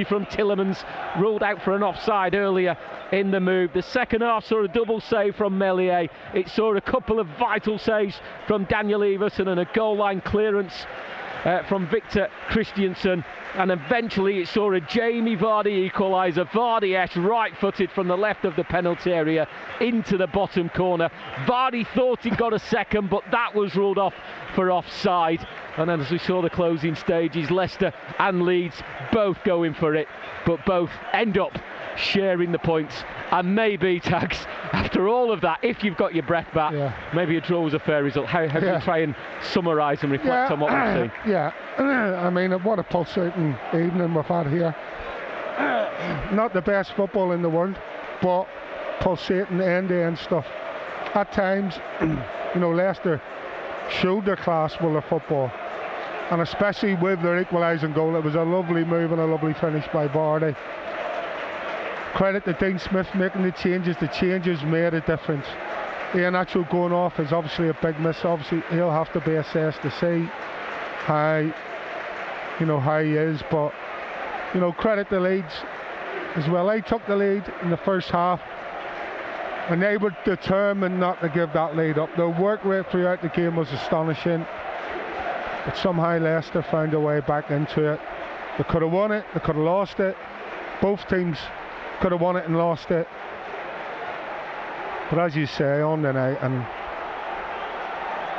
from Tillemans, ruled out for an offside earlier in the move. The second half saw a double save from Meslier. It saw a couple of vital saves from Daniel Everson and a goal line clearance from Victor Christiansen, and eventually it saw a Jamie Vardy equaliser. Vardy-esque, right-footed from the left of the penalty area into the bottom corner. Vardy thought he got a second, but that was ruled off for offside. And then as we saw the closing stages, Leicester and Leeds both going for it, but both end up sharing the points. And maybe, Tags, after all of that, if you've got your breath back, maybe a draw was a fair result. How do you try and summarise and reflect on what we've seen? I mean, what a pulsating evening we've had here. Not the best football in the world, but pulsating end-to-end stuff. At times, Leicester showed their class with their football, and especially with their equalising goal. It was a lovely move and a lovely finish by Vardy. Credit to Dean Smith making the changes. The changes made a difference. Iheanacho going off is obviously a big miss. Obviously he'll have to be assessed to see how he is, but credit to Leeds as well. They took the lead in the first half and they were determined not to give that lead up. Their work rate throughout the game was astonishing, but somehow Leicester found a way back into it. They could have won it, they could have lost it. Both teams could have won it and lost it. But as you say, on the night, and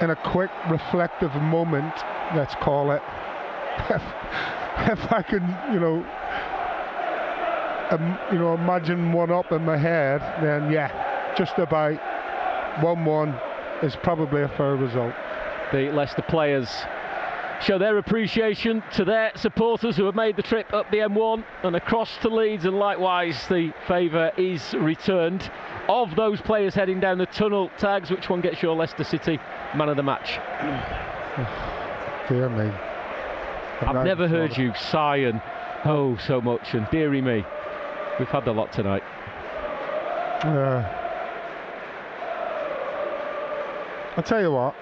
in a quick reflective moment, let's call it, if I can imagine one up in my head, then just about 1-1 is probably a fair result. The Leicester players show their appreciation to their supporters who have made the trip up the M1 and across to Leeds, and likewise the favour is returned. Of those players heading down the tunnel, Tags, which one gets your Leicester City man of the match? Dear me. I've never heard you sigh and oh so much, and dearie me, we've had a lot tonight. I'll tell you what,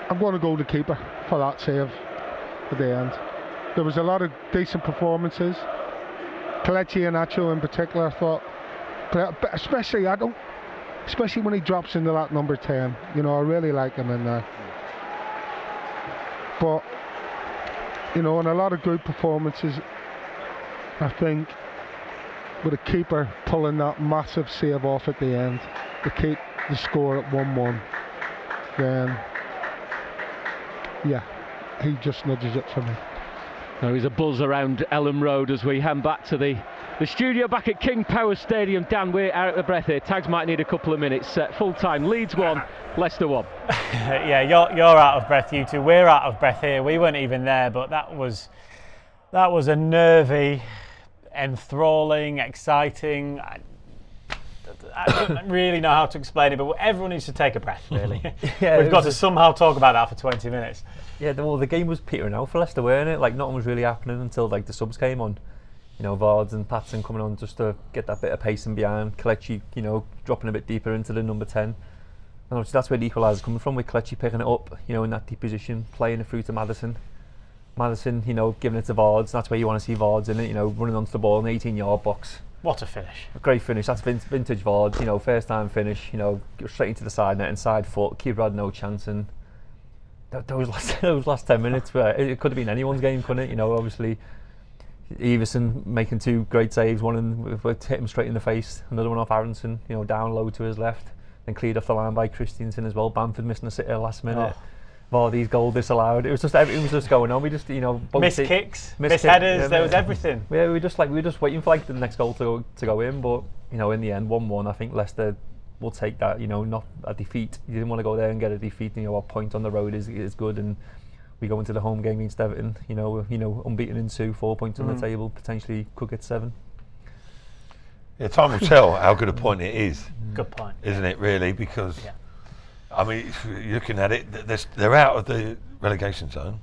I'm going to go the keeper for that save at the end. There was a lot of decent performances. Kelechi Iheanacho in particular, I thought, but especially when he drops into that number 10. I really like him in there. But and a lot of good performances. I think with a keeper pulling that massive save off at the end to keep the score at 1-1, then he just nudges it for me. There is a buzz around Ellen Road as we hand back to the studio back at King Power Stadium. Dan, we're out of breath here. Tags might need a couple of minutes. Full time, Leeds 1, Leicester 1. You're out of breath, you two. We're out of breath here. We weren't even there, but that was a nervy, enthralling, exciting. I don't really know how to explain it, but everyone needs to take a breath, really. We've got to somehow talk about that for 20 minutes. Yeah, the game was petering out for Leicester, weren't it? Like, nothing was really happening until the subs came on. Vards and Patson coming on just to get that bit of pacing behind. Kelechi, dropping a bit deeper into the number 10. And obviously that's where the equaliser's coming from, with Kelechi picking it up, in that deep position, playing it through to Maddison. Maddison, giving it to Vards. That's where you want to see Vards in it, running onto the ball in the 18-yard box. What a finish. A great finish. That's vintage Vards, first time finish, straight into the side net, inside foot. Keeper had no chance, and those last 10 minutes, it could have been anyone's game, couldn't it? Obviously, Everson making two great saves, one hit him straight in the face, another one off Aronson, down low to his left, then cleared off the line by Christiansen as well. Bamford missing a sitter last minute. Vardy's goal disallowed. It was just going on. We just missed kicks, missed headers. There was everything. Yeah, we were just waiting for the next goal to go in. But in the end, 1-1. I think Leicester will take that. Not a defeat. You didn't want to go there and get a defeat. A point on the road is good, and we go into the home game against Everton. Unbeaten in 2, 4 points on the table. Potentially could get 7. Yeah, time will tell how good a point it is. Good point, isn't it? Really, because. Yeah. I mean, if you're looking at it, they're out of the relegation zone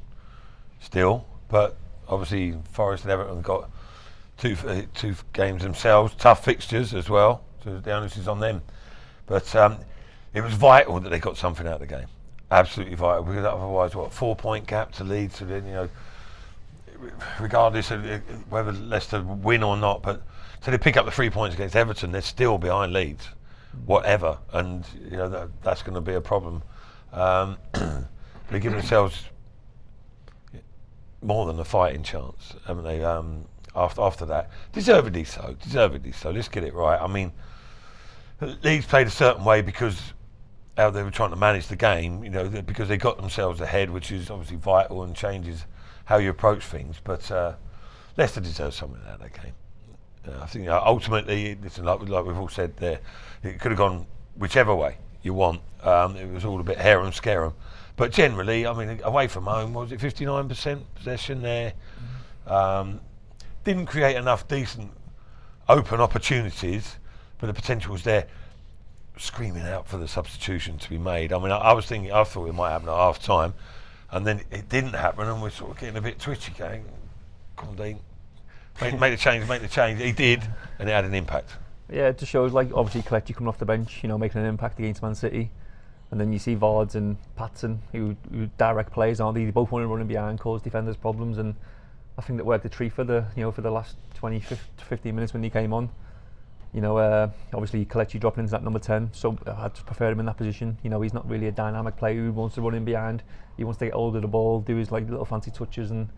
still, but obviously Forest and Everton got two games themselves, tough fixtures as well, so the onus is on them. But it was vital that they got something out of the game, absolutely vital, because otherwise, 4-point gap to Leeds, so then regardless of whether Leicester win or not, but so they pick up the 3 points against Everton, they're still behind Leeds, whatever, and you know that's going to be a problem. They give themselves more than a fighting chance, haven't they? After that, deservedly so. Let's get it right. I mean, Leeds played a certain way because how they were trying to manage the game, you know, because they got themselves ahead, which is obviously vital and changes how you approach things. But Leicester deserves something out of that game. I think ultimately, listen, like we've all said there, it could have gone whichever way you want. It was all a bit harum scarum. But generally, I mean, away from home, was it 59% possession there? Didn't create enough decent open opportunities, but the potential was there. Screaming out for the substitution to be made. I mean, I thought it might happen at half time, and then it didn't happen, and we're sort of getting a bit twitchy going, come on, Dean, make the change. He did, and it had an impact. Yeah, it just shows, like, obviously Kelechi coming off the bench, you know, making an impact against Man City. And then you see Vards and Patson, who direct players, aren't they? They both want to run in behind, cause defenders problems, and I think that worked a treat for the last 20 to 15 minutes when he came on. You know, obviously Kelechi dropping into that number 10, so I just prefer him in that position. You know, he's not really a dynamic player who wants to run in behind. He wants to get hold of the ball, do his like little fancy touches, and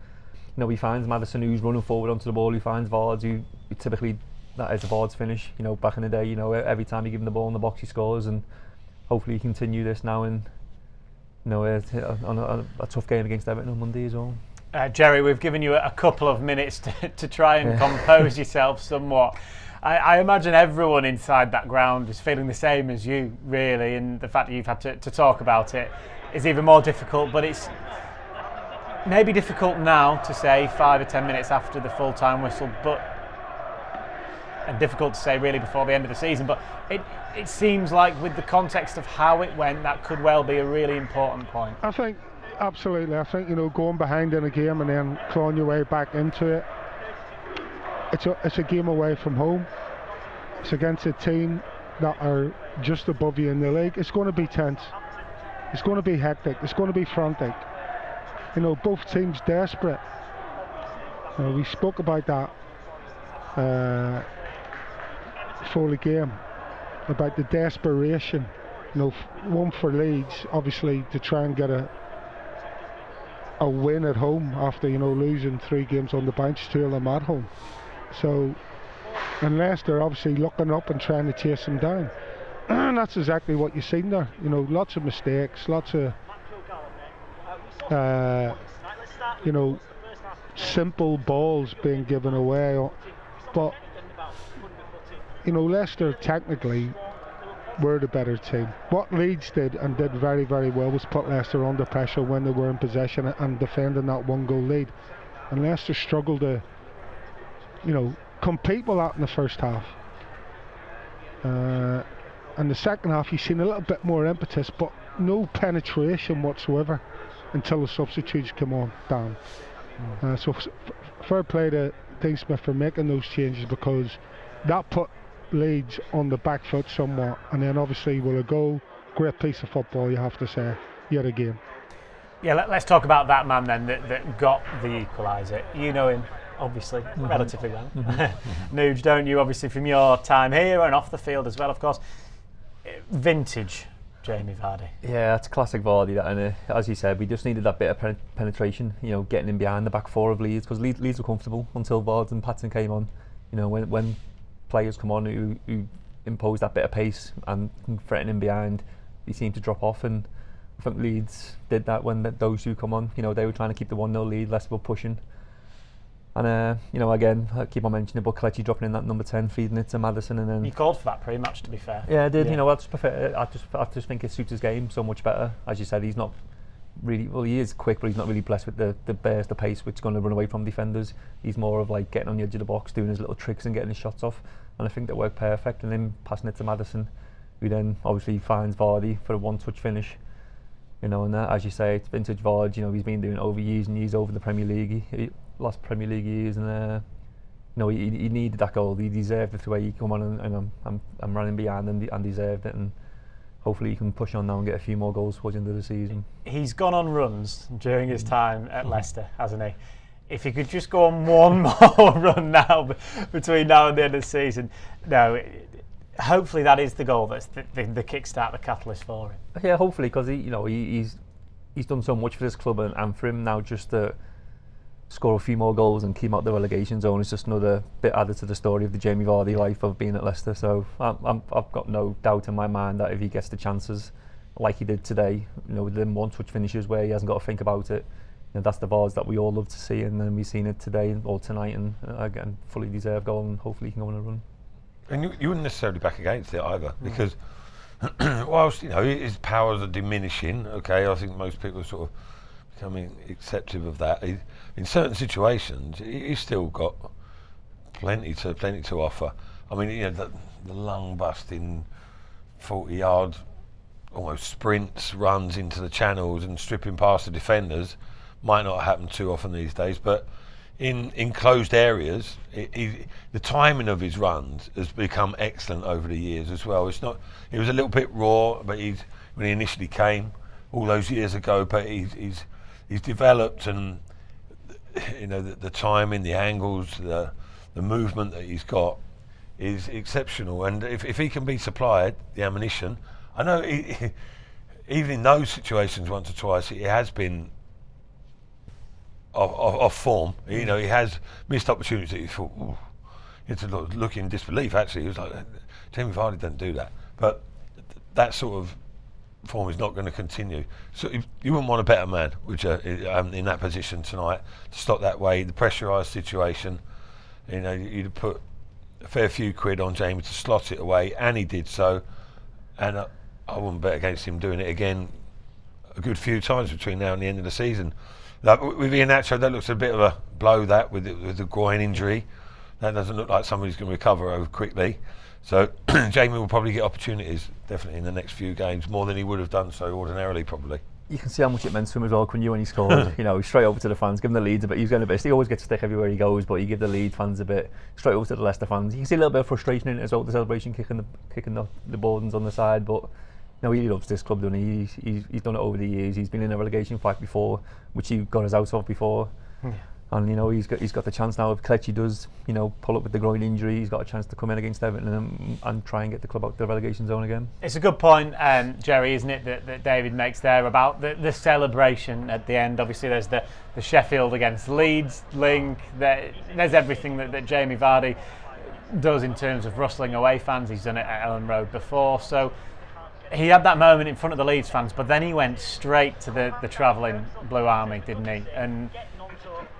you know, he finds Maddison who's running forward onto the ball. He finds Vards who typically that is a Vards finish. You know, back in the day, you know, every time you give him the ball in the box, he scores, and hopefully he continue this now and you know on a tough game against Everton on Monday as well. Jerry, we've given you a couple of minutes to try and compose yourself somewhat. I imagine everyone inside that ground is feeling the same as you, really, and the fact that you've had to talk about it is even more difficult, but it's maybe difficult now to say 5 or 10 minutes after the full-time whistle, and difficult to say really before the end of the season, but it seems like with the context of how it went, that could well be a really important point. I think, absolutely, you know, going behind in a game and then clawing your way back into it, it's a game away from home. It's against a team that are just above you in the league. It's going to be tense. It's going to be hectic. It's going to be frantic. You know, both teams desperate. You know, we spoke about that for the game, about the desperation. You know, one for Leeds, obviously, to try and get a win at home after, you know, losing 3 games on the bounce, 2 of them at home. So, and Leicester obviously looking up and trying to chase them down. And that's exactly what you've seen there. You know, lots of mistakes, lots of, you know, simple balls being given away. But, you know, Leicester technically were the better team. What Leeds did and did very, very well was put Leicester under pressure when they were in possession and defending that 1-goal lead. And Leicester struggled to, you know, compete with that in the first half. And the second half, you've seen a little bit more impetus, but no penetration whatsoever until the substitutes come on down. So fair play to Dean Smith for making those changes, because that put Leeds on the back foot somewhat. And then obviously will a goal, great piece of football, you have to say, yet again. Yeah, let's talk about that man then that got the equaliser. You know him, obviously, relatively well. Nuge, don't you, obviously, from your time here and off the field as well, of course. Vintage Jamie Vardy. Yeah, it's classic Vardy, that, and as you said, we just needed that bit of penetration, you know, getting in behind the back 4 of Leeds, because Leeds were comfortable until Vards and Patson came on. You know, when players come on who impose that bit of pace and threaten in behind, they seem to drop off, and I think Leeds did that when those two come on. You know, they were trying to keep the 1-0 lead, Leicester were pushing. And you know, again, I keep on mentioning it, but Kelechi dropping in that number 10, feeding it to Maddison, and then he called for that pretty much, to be fair. Yeah, I did. Yeah. You know, I just think it suits his game so much better. As you said, he's not really, well, he is quick, but he's not really blessed with the burst, the pace, which is going to run away from defenders. He's more of like getting on the edge of the box, doing his little tricks and getting his shots off, and I think that worked perfect. And then passing it to Maddison, who then obviously finds Vardy for a 1-touch finish. You know, and as you say, it's vintage Vardy. You know, he's been doing it over years and years over the Premier League. Last Premier League years, and you know, he needed that goal. He deserved it the way he come on, and I'm running behind and deserved it, and hopefully he can push on now and get a few more goals towards the end of the season. He's gone on runs during his time at Leicester, hasn't he? if he could just go on one more run now between now and the end of the season, hopefully that is the goal that's the kickstart, the catalyst for him. Yeah, hopefully, because he's done so much for this club, and for him now just to score a few more goals and keep out the relegation zone is just another bit added to the story of the Jamie Vardy life of being at Leicester. So I've got no doubt in my mind that if he gets the chances like he did today, with them one-touch finishes where he hasn't got to think about it, that's the Vards that we all love to see, and then we've seen it today or tonight, and again, fully deserved goal, and hopefully he can go on a run. And you wouldn't necessarily back against it either, because whilst his powers are diminishing, I think most people are sort of becoming acceptive of that. In certain situations, he's still got plenty to offer. I mean, the lung-busting 40-yard almost sprints, runs into the channels and stripping past the defenders might not happen too often these days, but in enclosed areas, the timing of his runs has become excellent over the years as well. It was a little bit raw, but when he initially came all those years ago, but he's developed, and the timing, the angles, the movement that he's got is exceptional. And if he can be supplied the ammunition, I know even in those situations once or twice he has been off form. He has missed opportunities that you thought, ooh, you had to look in disbelief. Actually, he was like, Jamie Vardy doesn't do that. But that sort of form is not going to continue. So you wouldn't want a better man, which in that position tonight to stop that way. The pressurised situation, you'd put a fair few quid on Jamie to slot it away, and he did so. And I wouldn't bet against him doing it again a good few times between now and the end of the season. Like with Iheanacho, that looks a bit of a blow, that with the groin injury. That doesn't look like somebody's going to recover over quickly. So Jamie will probably get opportunities definitely in the next few games, more than he would have done so ordinarily probably. You can see how much it meant to him as well when he scored. Straight over to the fans, give him the Leeds a bit. He's getting a bit. He always gets stick everywhere he goes, but you give the Leeds fans a bit. Straight over to the Leicester fans. You can see a little bit of frustration in it as well. The celebration, kicking the Bordens on the side, but he loves this club, doesn't he? He's done it over the years. He's been in a relegation fight before, which he got us out of before. Yeah. And he's got the chance now. If Kelechi does pull up with the groin injury, he's got a chance to come in against Everton and try and get the club out of the relegation zone again. It's a good point, Jerry, isn't it, that David makes there about the celebration at the end. Obviously there's the Sheffield against Leeds link. There's everything that Jamie Vardy does in terms of rustling away fans. He's done it at Ellen Road before, so he had that moment in front of the Leeds fans, but then he went straight to the travelling Blue Army, didn't he?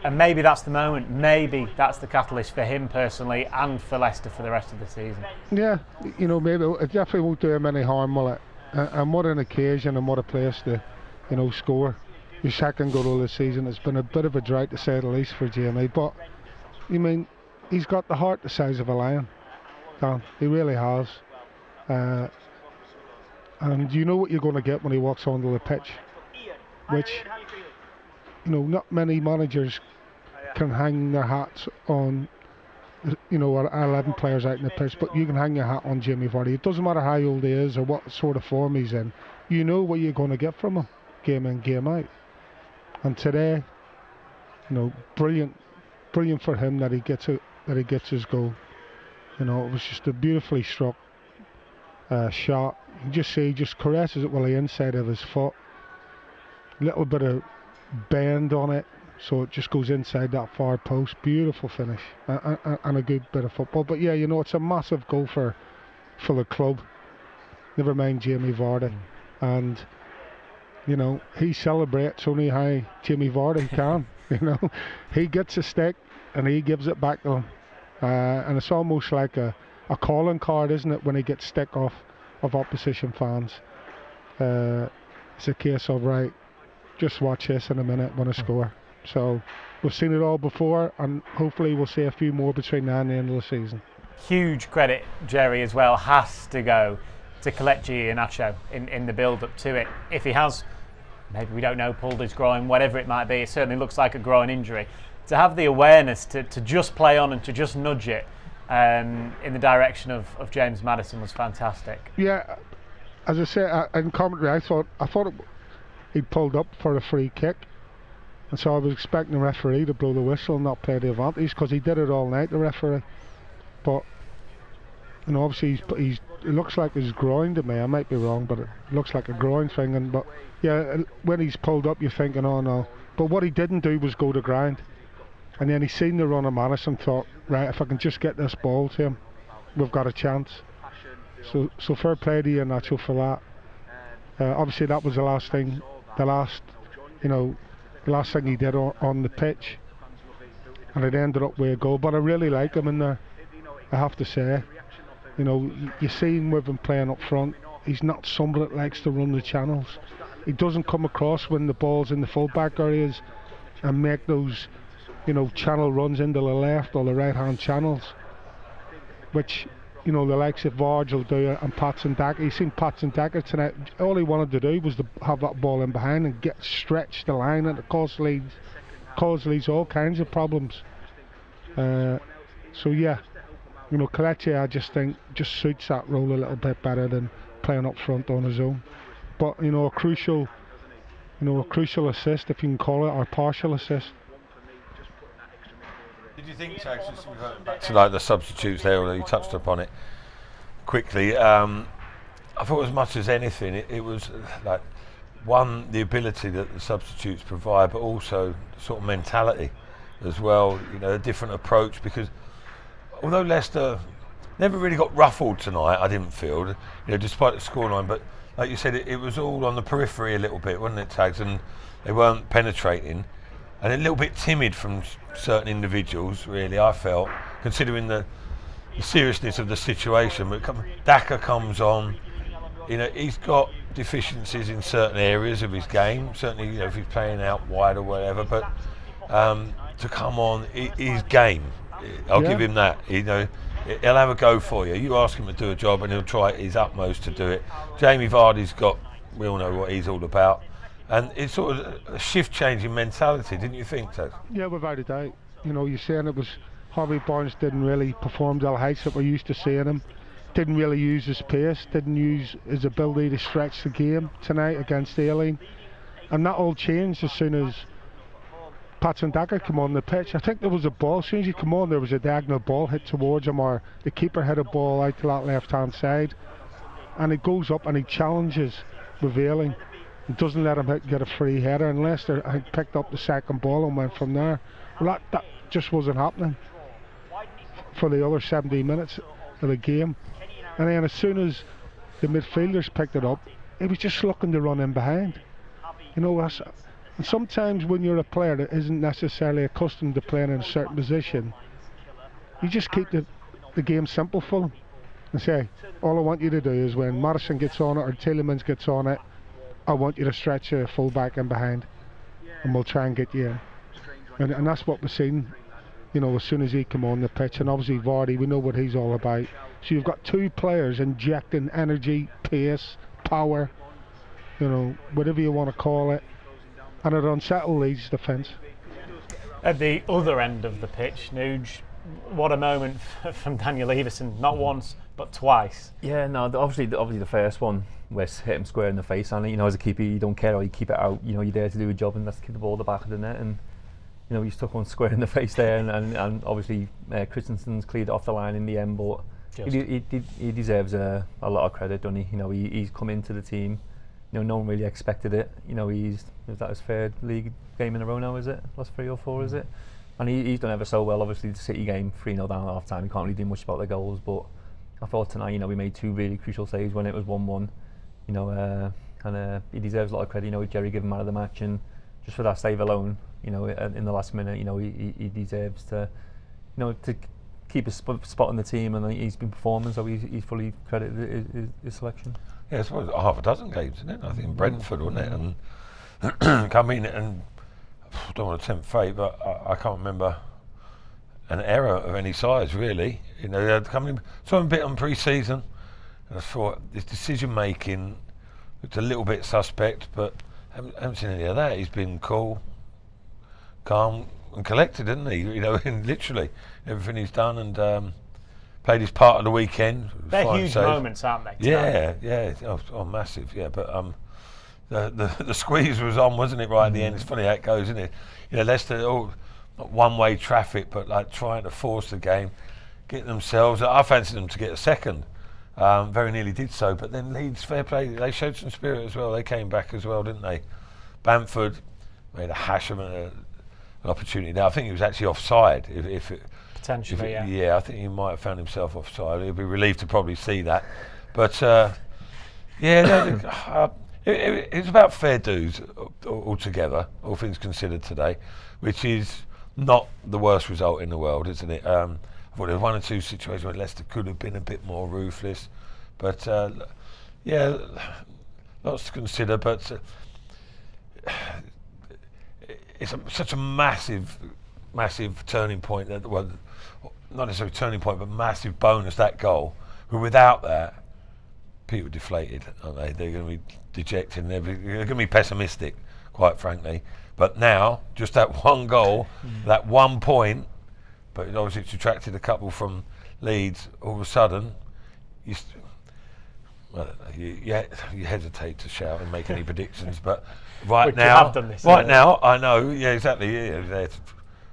And maybe that's the moment. Maybe that's the catalyst for him personally and for Leicester for the rest of the season. Yeah, maybe it definitely won't do him any harm, will it? And what an occasion, and what a place to, score your second goal of the season. It's been a bit of a drought to say the least for Jamie, but he's got the heart the size of a lion, Dan. He really has. And you know what you're going to get when he walks onto the pitch, which not many managers can hang their hats on 11 players out in the pitch, but you can hang your hat on Jamie Vardy. It doesn't matter how old he is or what sort of form he's in. You know what you're going to get from him, game in, game out. And today, brilliant for him that he gets his goal. It was just a beautifully struck shot. You just caresses it with the inside of his foot. Little bit of bend on it, so it just goes inside that far post. Beautiful finish and a good bit of football. But yeah, it's a massive goal for the club. Never mind Jamie Vardy. And he celebrates only how Jamie Vardy can. He gets a stick and he gives it back to him, and it's almost like a calling card, isn't it, when he gets stick off of opposition fans. It's a case of, right, just watch this in a minute when I score. So we've seen it all before, and hopefully we'll see a few more between now and the end of the season. Huge credit, Jerry, as well has to go to Kelechi Iheanacho in the build-up to it. If he has, maybe we don't know, pulled his groin, whatever it might be, it certainly looks like a groin injury. To have the awareness to just play on and to just nudge it in the direction of James Maddison was fantastic. Yeah, as I say in commentary, I thought he'd pulled up for a free kick, And so I was expecting the referee to blow the whistle and not play the advantage, because he did it all night, the referee. But obviously it looks like his groin to me. I might be wrong, but it looks like a groin thing. But yeah, when he's pulled up, you're thinking, oh no. But what he didn't do was go to ground. And then he seen the run of Madison, thought, right, if I can just get this ball to him, we've got a chance. So fair play to you, Nacho, for that. Obviously that was the last thing he did on the pitch, and it ended up with a goal. But I really like him in there, I have to say. You see him with him playing up front. He's not somebody that likes to run the channels. He doesn't come across when the ball's in the full-back areas and make those channel runs into the left or the right hand channels, which the likes of Vardy will do, and Patson Daka. You seen Patson Daka tonight. All he wanted to do was to have that ball in behind and stretch the line, and it caused Leeds all kinds of problems. So yeah, Kelechi, I just think just suits that role a little bit better than playing up front on his own. But a crucial assist, if you can call it, or partial assist. Did you think, Chad, just back to like the substitutes there, although you touched upon it quickly, I thought as much as anything it was like, one, the ability that the substitutes provide, but also sort of mentality as well, a different approach, because although Leicester never really got ruffled tonight, I didn't feel, despite the scoreline, but like you said, it was all on the periphery a little bit, wasn't it, Tags? And they weren't penetrating. And a little bit timid from certain individuals, really, I felt, considering the seriousness of the situation. But Daka comes on, he's got deficiencies in certain areas of his game, certainly, if he's playing out wide or whatever, but to come on, his game, I'll give him that. He'll have a go for you. You ask him to do a job and he'll try his utmost to do it. Jamie Vardy's we all know what he's all about. And it's sort of a shift change in mentality, didn't you think, Ted? Yeah, without a doubt. You're saying it was Harvey Barnes didn't really perform to the heights that we're used to seeing him. Didn't really use his pace, didn't use his ability to stretch the game tonight against Aileen. And that all changed as soon as Patson Daka came on the pitch. I think there was a ball, as soon as he came on, there was a diagonal ball hit towards him, or the keeper hit a ball out to that left-hand side. And it goes up and he challenges with Aileen. It doesn't let him get a free header, and Leicester, I think, picked up the second ball and went from there. Well, that just wasn't happening for the other 17 minutes of the game. And then as soon as the midfielders picked it up, he was just looking to run in behind. And sometimes when you're a player that isn't necessarily accustomed to playing in a certain position, you just keep the game simple for them and say, all I want you to do is when Madison gets on it or Tielemans gets on it, I want you to stretch a full back in behind and we'll try and get you in. And that's what we've seen, as soon as he came on the pitch. And obviously Vardy, we know what he's all about. So you've got two players injecting energy, pace, power, whatever you want to call it, and it unsettled Leeds' defence. At the other end of the pitch, Nuge, what a moment from Daniel Everson, not once but twice. Yeah, no, obviously the first one West hit him square in the face, and as a keeper you don't care how you keep it out, you're there to do a job, and that's to keep the ball at the back of the net, and he stuck one square in the face there, and obviously Christensen's cleared it off the line in the end, but he deserves a lot of credit, doesn't he? He's come into the team, no one really expected it, is that his third league game in a row now, is it? Last 3 or 4, is it? And he's done ever so well. Obviously the City game 3-0 down at half time, you can't really do much about the goals, but I thought tonight, we made 2 really crucial saves when it was 1-1, and he deserves a lot of credit. Jerry gave him man of the match, and just for that save alone, in the last minute, he deserves to keep his spot in the team, and he's been performing, so he's fully credited his selection. Yeah, it's about half a dozen games, isn't it? I think in Brentford, wasn't it? And come in and I don't want to tempt fate, but I can't remember an error of any size, really. They had come in, saw him a bit on pre-season, and I thought his decision making looked a little bit suspect, but haven't seen any of that. He's been cool, calm, and collected, hasn't he? In literally everything he's done, and played his part of the weekend. They're huge moments, aren't they? Yeah. Oh, massive. Yeah, but the squeeze was on, wasn't it? Right at the end. It's funny how it goes, isn't it? Leicester all not one-way traffic, but like trying to force the game, get themselves. I fancied them to get a second. Very nearly did so, but then Leeds, fair play, they showed some spirit as well. They came back as well, didn't they? Bamford made a hash of an opportunity. Now I think he was actually offside. Potentially, yeah. I think he might have found himself offside. He'll be relieved to probably see that. But it's about fair dues altogether, all things considered today, which is not the worst result in the world, isn't it? I thought there were one or two situations where Leicester could have been a bit more ruthless, but lots to consider. But it's such a massive turning point. Well, not necessarily turning point, but massive bonus, that goal. But without that, people are deflated, aren't they? They're going to be dejected and they're going to be pessimistic, quite frankly. But now, just that one goal, that 1 point, but obviously it's attracted a couple from Leeds, all of a sudden, you hesitate to shout and make any predictions, but right now, I know, exactly, to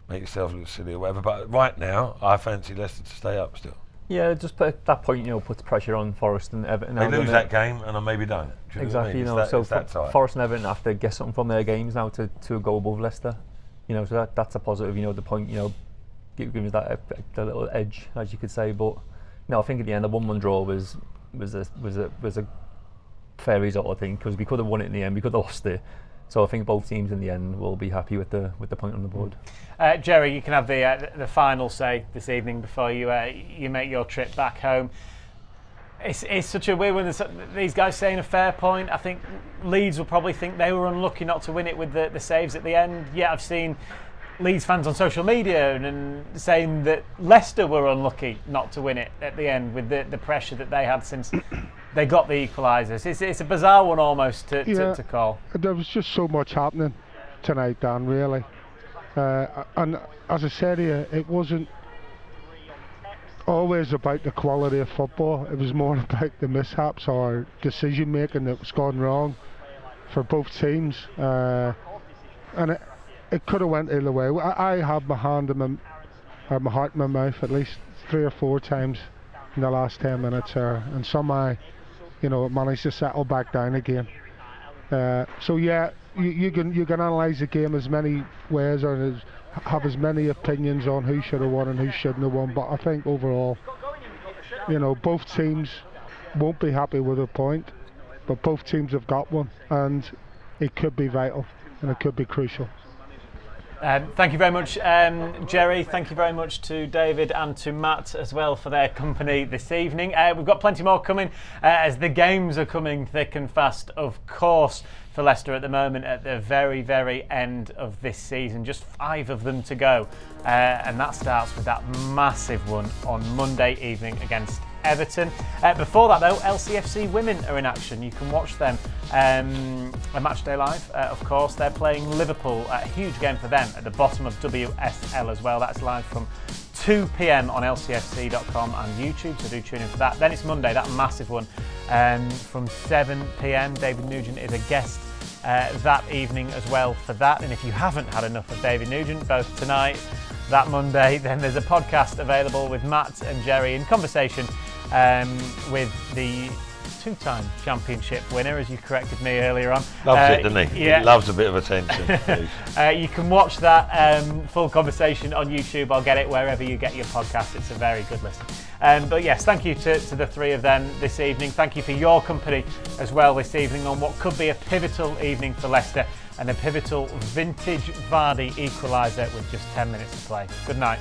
make yourself look silly or whatever, but right now, I fancy Leicester to stay up still. Yeah, just at that point, puts pressure on Forest and Everton. They lose that game, and I maybe don't. Exactly, so Forest and Everton have to get something from their games now to go above Leicester. So that's a positive. The point, gives that a little edge, as you could say. But I think at the end, the 1-1 draw was a fair result. I think because we could have won it in the end, we could have lost it. So I think both teams in the end will be happy with the point on the board. Jerry, you can have the final say this evening before you make your trip back home. It's such a weird one. These guys saying a fair point. I think Leeds will probably think they were unlucky not to win it with the saves at the end. Yeah, I've seen Leeds fans on social media and saying that Leicester were unlucky not to win it at the end with the pressure that they had since they got the equalisers. It's a bizarre one almost to call. There was just so much happening tonight, Dan, really. And as I said here, it wasn't always about the quality of football. It was more about the mishaps or decision making that was gone wrong for both teams. And it could have went either way. I had my hand in my heart in my mouth at least 3 or 4 times in the last 10 minutes there, and somehow, it managed to settle back down again. So yeah, you can analyse the game as many ways or have as many opinions on who should have won and who shouldn't have won. But I think overall, both teams won't be happy with a point, but both teams have got one, and it could be vital and it could be crucial. Thank you very much, Jerry. Thank you very much to David and to Matt as well for their company this evening. We've got plenty more coming as the games are coming thick and fast, of course, for Leicester at the moment at the very, very end of this season. Just 5 of them to go. And that starts with that massive one on Monday evening against Everton. Before that though, LCFC women are in action. You can watch them a Matchday Live, of course. They're playing Liverpool, a huge game for them at the bottom of WSL as well. That's live from 2 p.m. on lcfc.com and YouTube, so do tune in for that. Then it's Monday, that massive one, from 7 p.m. David Nugent is a guest that evening as well for that. And if you haven't had enough of David Nugent, both tonight, that Monday, then there's a podcast available with Matt and Jerry in conversation with the 2-time championship winner, as you corrected me earlier on. Loves it, doesn't he? Yeah. He loves a bit of attention. You can watch that full conversation on YouTube. I'll get it wherever you get your podcast. It's a very good listen. But yes, thank you to the 3 of them this evening. Thank you for your company as well this evening on what could be a pivotal evening for Leicester and a pivotal vintage Vardy equaliser with just 10 minutes to play. Good night.